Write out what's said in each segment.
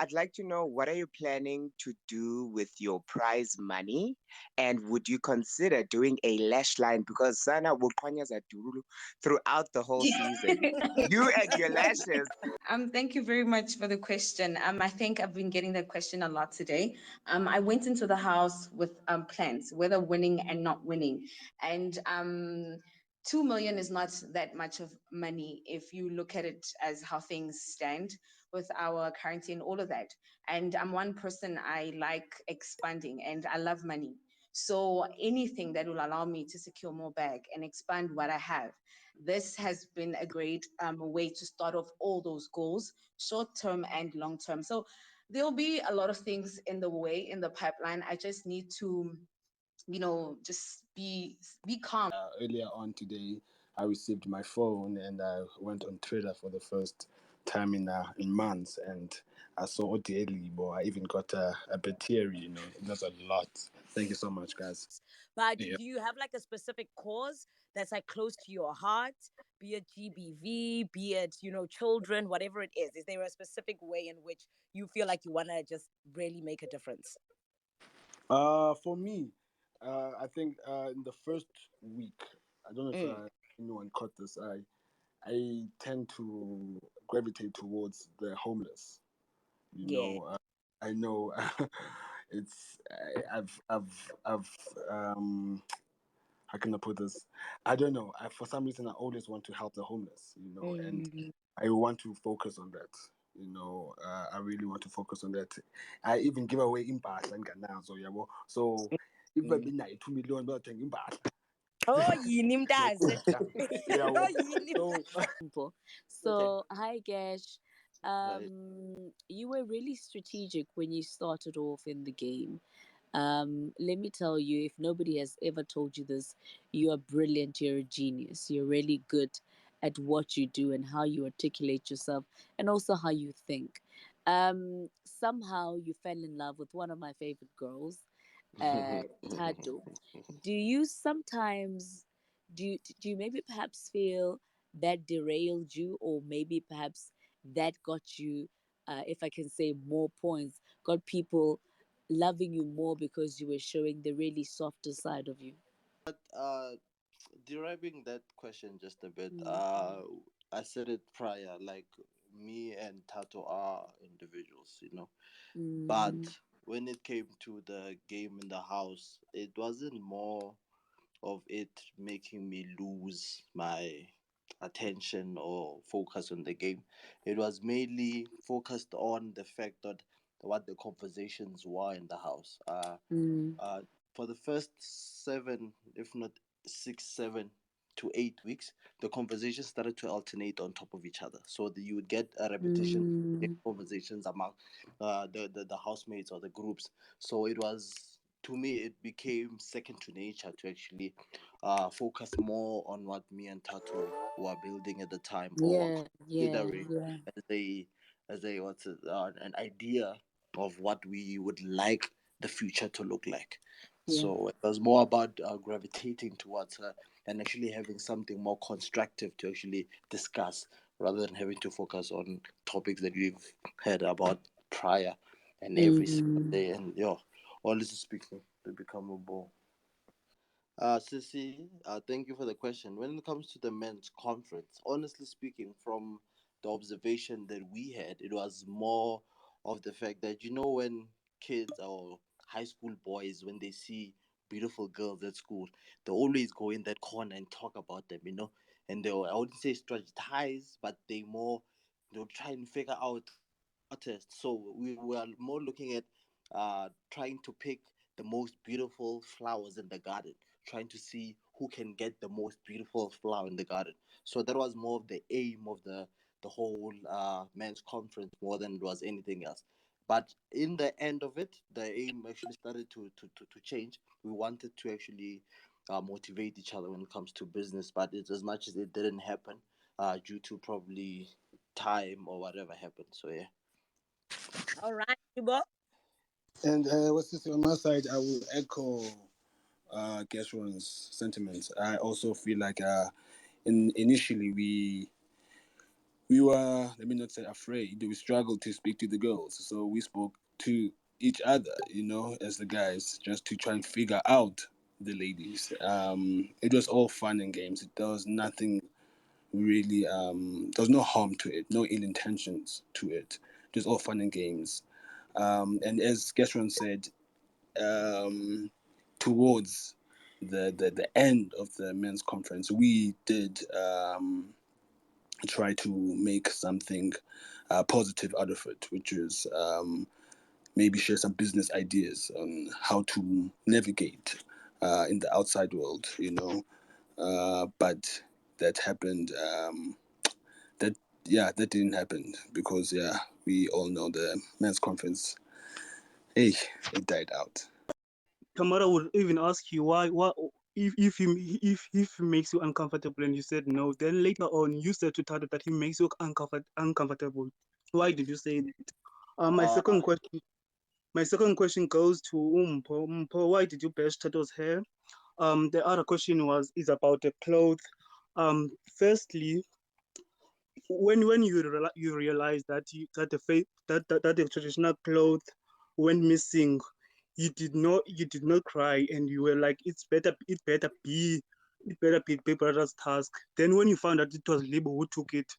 I'd like to know, what are you planning to do with your prize money? And would you consider doing a lash line? Because Sana will throughout the whole season. You and your lashes. Thank you very much for the question. I think I've been getting that question a lot today. I went into the house with plans, whether winning and not winning, and 2 million is not that much of money if you look at it as how things stand with our currency and all of that. And I'm one person, I like expanding and I love money. So anything that will allow me to secure more bag and expand what I have, this has been a great way to start off all those goals, short term and long term. So there'll be a lot of things in the way, in the pipeline. I just need to, just be calm. Earlier on today, I received my phone and I went on Twitter for the first time in months, and I saw daily, boy. I even got a bit teary. That's a lot. Thank you so much, guys. But Yeah. do you have like a specific cause that's like close to your heart? Be it GBV, be it, children, whatever it is. Is there a specific way in which you feel like you want to just really make a difference? For me, I think in the first week, I don't know if anyone caught this. I tend to gravitate towards the homeless. Yeah. I know it's I've how can I put this? I don't know. For some reason, I always want to help the homeless. And Mm. I want to focus on that. I really want to focus on that. I even give away impact and now. So yeah, so if I Mm. be 2 million, but taking impact. Oh, yini mntaze. Yeah, Oh, yini so mntaze. okay. So, hi, Gash. Right. You were really strategic when you started off in the game. Let me tell you, if nobody has ever told you this, you are brilliant. You're a genius. You're really good at what you do and how you articulate yourself and also how you think. Somehow you fell in love with one of my favorite girls, Thato. Do you sometimes do you maybe perhaps feel that derailed you, or maybe perhaps that got you, if I can say, more points, got people loving you more because you were showing the really softer side of you? But deriving that question just a bit, Mm. I said it prior, like me and Tato are individuals, But Mm. when it came to the game in the house, it wasn't more of it making me lose my attention or focus on the game. It was mainly focused on the fact that what the conversations were in the house. Mm. Uh, for the first 7, if not 6, 7 to 8 weeks, the conversations started to alternate on top of each other. So you would get a repetition Mm. conversations among the housemates or the groups. So it was, to me, it became second to nature to actually focus more on what me and Tato were building at the time, or were Yeah, yeah, considering yeah, as a an idea of what we would like the future to look like. yeah. So it was more about gravitating towards her and actually having something more constructive to actually discuss, rather than having to focus on topics that we've heard about prior and every single Mm. day. And honestly speaking, they become a bore. Sissy, thank you for the question. When it comes to the men's conference, honestly speaking, from the observation that we had, it was more of the fact that, when kids or high school boys, when they see beautiful girls at school, they always go in that corner and talk about them. And they'll, I wouldn't say strategize, but they'll try and figure out artists. So we were more looking at trying to pick the most beautiful flowers in the garden, trying to see who can get the most beautiful flower in the garden. So that was more of the aim of the whole men's conference, more than it was anything else. But in the end of it, the aim actually started to change. We wanted to actually motivate each other when it comes to business, but it's as much as it didn't happen due to probably time or whatever happened. So yeah. All right, Ibo. And what's this on my side? I will echo GASH1's sentiments. I also feel like initially we we were, let me not say afraid, we struggled to speak to the girls. So we spoke to each other, as the guys, just to try and figure out the ladies. It was all fun and games. There was nothing really, there was no harm to it, no ill intentions to it. Just all fun and games. And as GASH1 said, towards the end of the men's conference, we did try to make something positive out of it, which is maybe share some business ideas on how to navigate in the outside world. But that happened. That that didn't happen because we all know the men's conference. Hey, it died out. Tamara would even ask you why if he makes you uncomfortable and you said no, then later on you said to Thato that he makes you uncomfortable. Why did you say that? My Uh, second question goes to Umpo. Umpo, why did you bash Thato's hair? The other question is about the clothes. Firstly, when you realize that that the traditional clothes went missing, you did not cry, and you were like, it better be Big Brother's task. Then when you found out it was Libo who took it,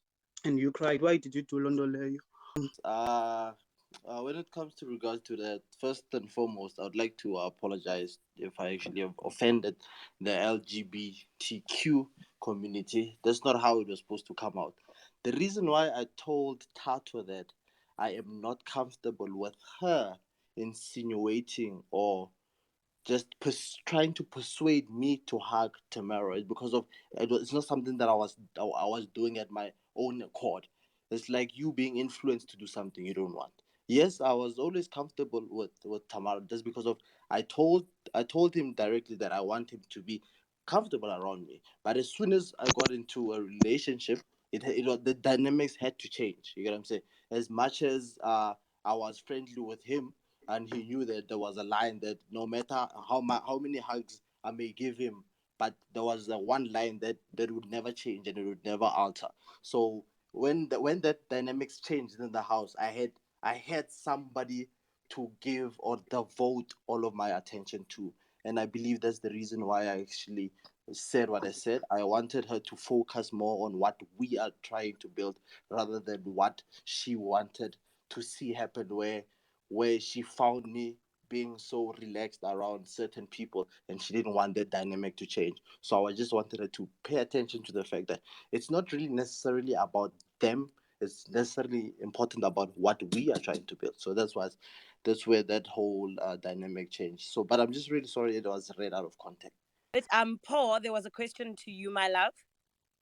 and you cried, why did you do London? uh, when it comes to regards to that, first and foremost, I would like to apologize if I actually have offended the LGBTQ community. That's not how it was supposed to come out. The reason why I told Tato that I am not comfortable with her insinuating or just trying to persuade me to hug Tamara is because of it's not something that I was doing at my own accord. It's like you being influenced to do something you don't want. Yes, I was always comfortable with Tamara just because of I told him directly that I want him to be comfortable around me. But as soon as I got into a relationship, the dynamics had to change. You get what I'm saying? As much as I was friendly with him, and he knew that there was a line that no matter how many hugs I may give him, but there was one line that would never change and it would never alter. So when that dynamics changed in the house, I had somebody to give or devote all of my attention to, and I believe that's the reason why I actually said what I said. I wanted her to focus more on what we are trying to build rather than what she wanted to see happen, where she found me being so relaxed around certain people and she didn't want that dynamic to change. So I just wanted her to pay attention to the fact that it's not really necessarily about them, it's necessarily important about what we are trying to build. So that's where that whole dynamic changed. So but I'm just really sorry it was read out of context. But Paul, there was a question to you, my love.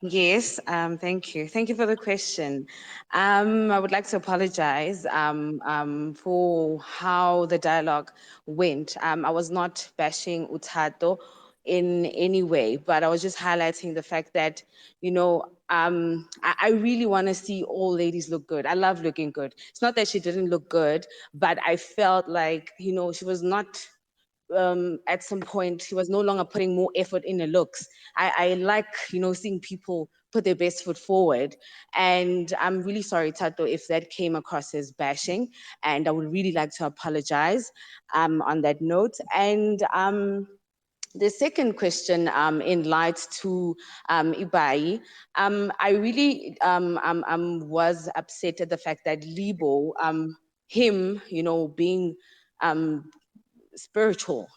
Yes, thank you. Thank you for the question. I would like to apologize for how the dialogue went. I was not bashing Utato in any way, but I was just highlighting the fact that, I really want to see all ladies look good. I love looking good. It's not that she didn't look good, but I felt like, she was not at some point he was no longer putting more effort in the looks. I like, seeing people put their best foot forward. And I'm really sorry, Tato, if that came across as bashing. And I would really like to apologize on that note. And the second question, in light to Ibai, I really was upset at the fact that Libo, him, being spiritual.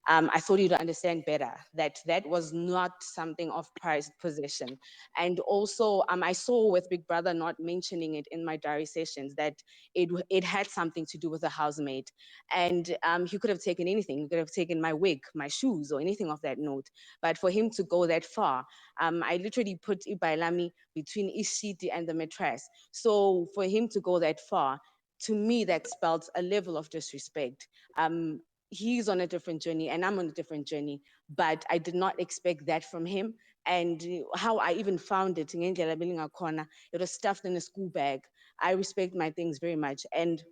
I thought you'd understand better that that was not something of prized possession. And also, I saw with Big Brother not mentioning it in my diary sessions that it had something to do with a housemate. And he could have taken anything. He could have taken my wig, my shoes, or anything of that note. But for him to go that far, I literally put Ibailami between Ishiti and the mattress. So for him to go that far, to me, that spells a level of disrespect. He's on a different journey and I'm on a different journey, but I did not expect that from him. And how I even found it, it was stuffed in a school bag. I respect my things very much. And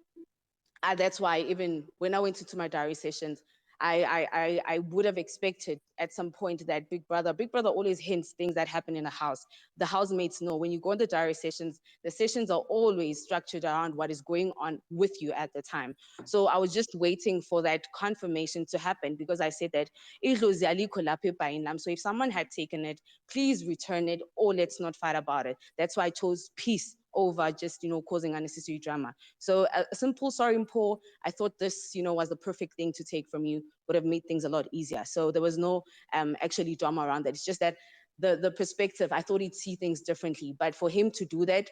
that's why even when I went into my diary sessions, I would have expected at some point that Big Brother always hints things that happen in a house. The housemates know. When you go on the diary sessions, the sessions are always structured around what is going on with you at the time. So I was just waiting for that confirmation to happen, because I said that idlozi alikho lapha ebhayini. So if someone had taken it, please return it, or let's not fight about it. That's why I chose peace over just, causing unnecessary drama. So a simple sorry, Paul. I thought this, was the perfect thing to take from you, would have made things a lot easier. So there was no actually drama around that. It's just that the perspective, I thought he'd see things differently, but for him to do that,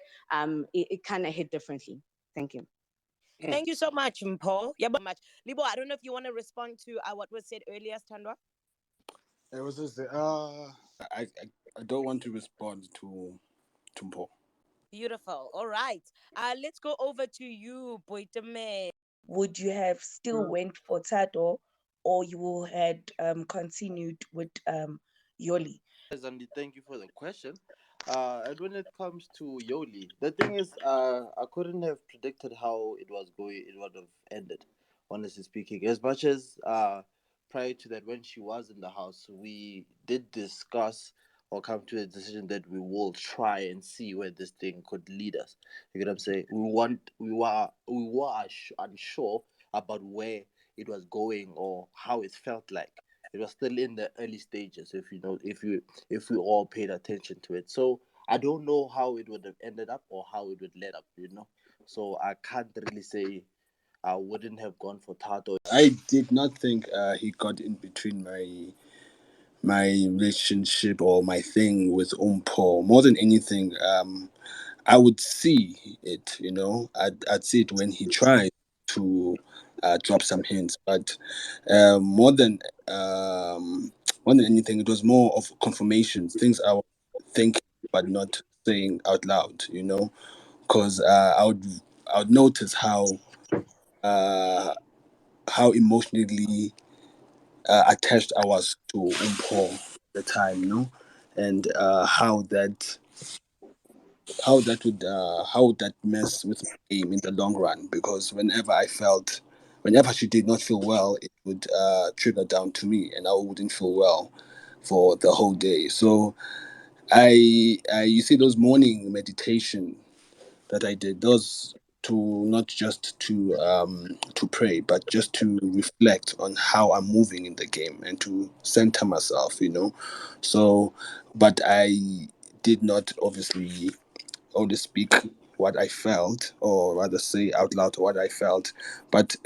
it kind of hit differently. Thank you. Thank you so much, Mpho. Yeah, but much. Libo, I don't know if you want to respond to what was said earlier, Standwa. It was just I, I I don't want to respond to Mpo. Beautiful. All right. Let's go over to you, Boitame. Would you have still went for Thato, or you had continued with Yoli? Zandi, thank you for the question. And when it comes to Yoli, the thing is, I couldn't have predicted how it was going. It would have ended, honestly speaking. As much as prior to that, when she was in the house, we did discuss or come to a decision that we will try and see where this thing could lead us. You get what I'm saying? We were unsure about where it was going or how it felt like. It was still in the early stages, if we all paid attention to it. So I don't know how it would have ended up or how it would let up. So I can't really say I wouldn't have gone for Tato. I did not think he got in between my relationship or my thing with Umpo. More than anything, I would see it. I'd see it when he tried to drop some hints, but more than more than anything, it was more of confirmations, things I was thinking but not saying out loud. Because I would notice uh, how emotionally attached I was to Umpo at the time, and how would that mess with my game in the long run? Because whenever she did not feel well, it would trigger down to me, and I wouldn't feel well for the whole day. So you see those morning meditation that I did, those to not just to pray, but just to reflect on how I'm moving in the game and to center myself. So, but I did not obviously only speak what I felt, or rather say out loud what I felt. But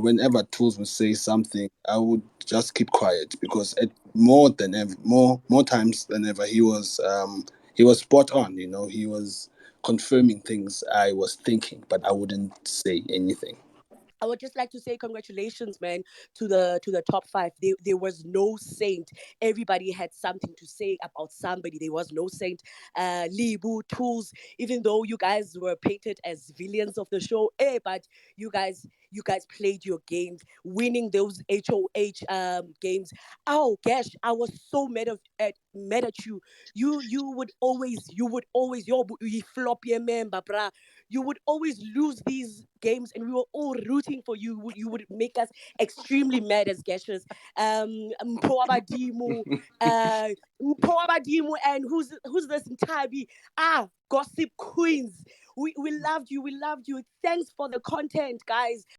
whenever Tools would say something, I would just keep quiet because more than ever, more times than ever, he was spot on. He was confirming things I was thinking, but I wouldn't say anything. I would just like to say congratulations, man, to the top five. There was no saint. Everybody had something to say about somebody. There was no saint. Libu, Tools, even though you guys were painted as villains of the show, but you guys played your games, winning those HOH games. Oh gosh, I was so mad at you. You would always you flop your member, bruh. You would always lose these games, and we were all rooting for you. You would make us extremely mad as Geshers. Mpho Abadimu, uh, Mpho Abadimu, and who's this Ntabi? Gossip Queens. We loved you. We loved you. Thanks for the content, guys.